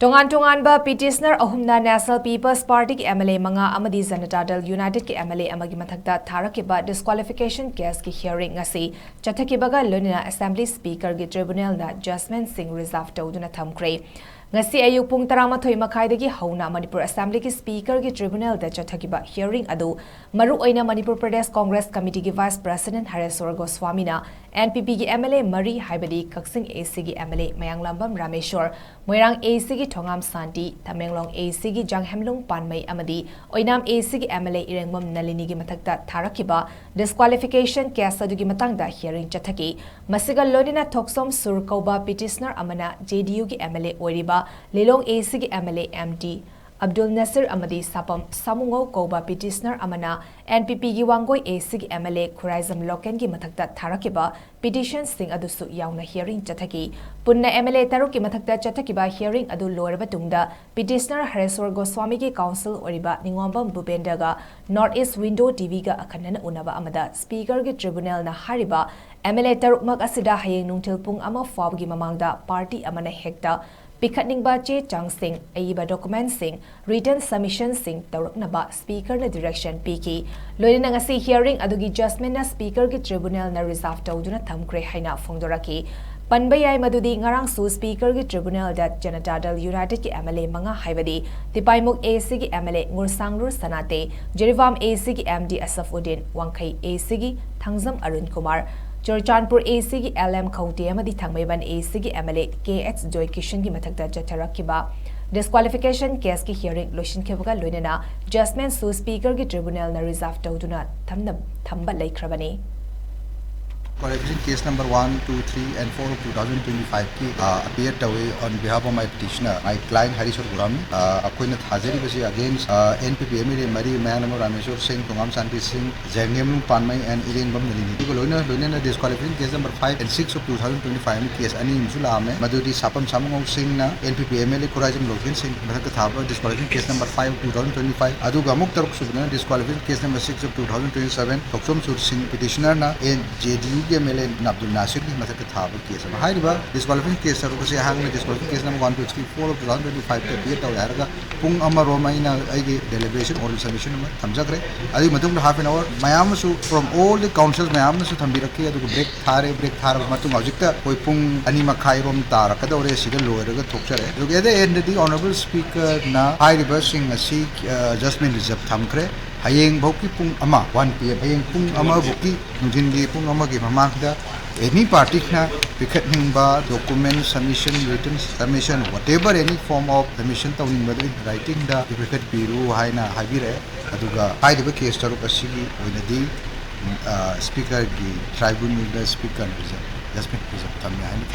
Tongan ba petitioner ahumna National People's Party ki MLA Mla Amadi JANATA United ki MLA Amgi Mathakta Tharakhiba Disqualification case ki hearing ngasi Chathakibaga Lunina Assembly Speaker ki Tribunal na Judgement sing reserve TOUDUNA THAMKHRE ngasi ayuk pung 13 makaidagi hauna Manipur Assembly ki Speaker ki Tribunal da Chathakiba hearing adu maru oina Manipur Pradesh Congress Committee ki Vice President Hareswar Goswami na NPP ki MLA Mari Haibadi Kaksing AC ki MLA Mayanglambam Rameshwar Moirang AC ki Thongam Santi Tamenglong AC ki Janghemlung Panmai Amadi Oinam AC ki MLA Irengmam Nalini ki Mathakta Tharakhiba Disqualification case adugi matangda hearing chathaki masiga lodina Thoksom Sur Kauba petitioner amana JDU ki MLA oiriba Lilong AC ki MLA MD Abdul Nasir Amadi Sapam Samungo Kauba petitioner amana NPP ki Wangoi AC ki MLA Khuraizam Loken ki Mathakta Tharakhiba petition sing adusu yauna hearing chathaki punna MLA Taru ki Mathakta Chathakiba hearing adu loiraba tungda petitioner Hareswar Goswami ki council oriba Ningombam Bubendaga North East Window TV ga akanana unaba amada speaker ki tribunal na hariba MLA Tarukmak asida hayeng nungtil pung ama fawgi mamangda party amana hekta Pikatning ba che chang sing aiba document sing written submission sing tawraknaba speaker na direction piki loina ngasi hearing adugi judgment na speaker ki tribunal na reserve TOUDUNA THAMKHRE haina phongdoraki panbayai madudi ngarang su speaker ki tribunal da JANATA United ki MLA Manga haibadi Tipaimuk AC ki MLA Ngursangrur Sanate Jerivam AC ki MD Asafuddin Wangkai AC ki Thangzam Arun Kumar Churchanpur AC ki LM County Amadi Thangmaiban AC ki MLA KX Joy Kishan ki Mathakta Tharakhiba Disqualification case ki hearing loishin khebaga loinana judgment su speaker ki tribunal na reserve TOUDUNA thamba laikhrabani Qualification case number 1, 2, 3 and 4 of 2025 ki appeared away on behalf of my petitioner, my client Hareswar Gurami. Akoina Hazari basi against NPP MLA Mari Mayanamo Rameshwar Singh, Thongam Santi Singh, Janghemlung Panmai and Irengbam Nalini. Loina disqualification case number 5 and 6 of 2025 case ani Msula Ame Madudi Sapam Samungong Singh na NPP MLA Khuraizam Loken Singh Mathakta Tharakhiba disqualification case number 5 of 2025. Aduga Muk Taruk Subna disqualification case number 6 of 2027 Thoksom Sur Singh petitioner na JDU MLA Abdul Nasir ki Mathakta Tharakhiba case ma haiba disqualification case ru kasi hang disqualification case number 1 2 3 4 of 2025 ke appear taw yaraga pung ama romaina aigi deliberation or submission ma thamjakre adi matung half an hour mayam su from all the councils mayam su thambiraki adu break thare matung hojikta koi pung ani makhai rom tarakada ore siga loiraga thokchare adu at the end the honorable speaker na haiba sing asi judgment reserve THAMKHRE hayeng bauki pung ama 1 pm hayeng pung ama bauki nujingi pung ama gi mamagda any party na pikatning ba document submission written submission whatever any form of submission tawning ba writing da pikat biru haina habire aduga haiba case taru asigi oinadi speaker gi tribunal da speaker reserve judgment reserve tamya haina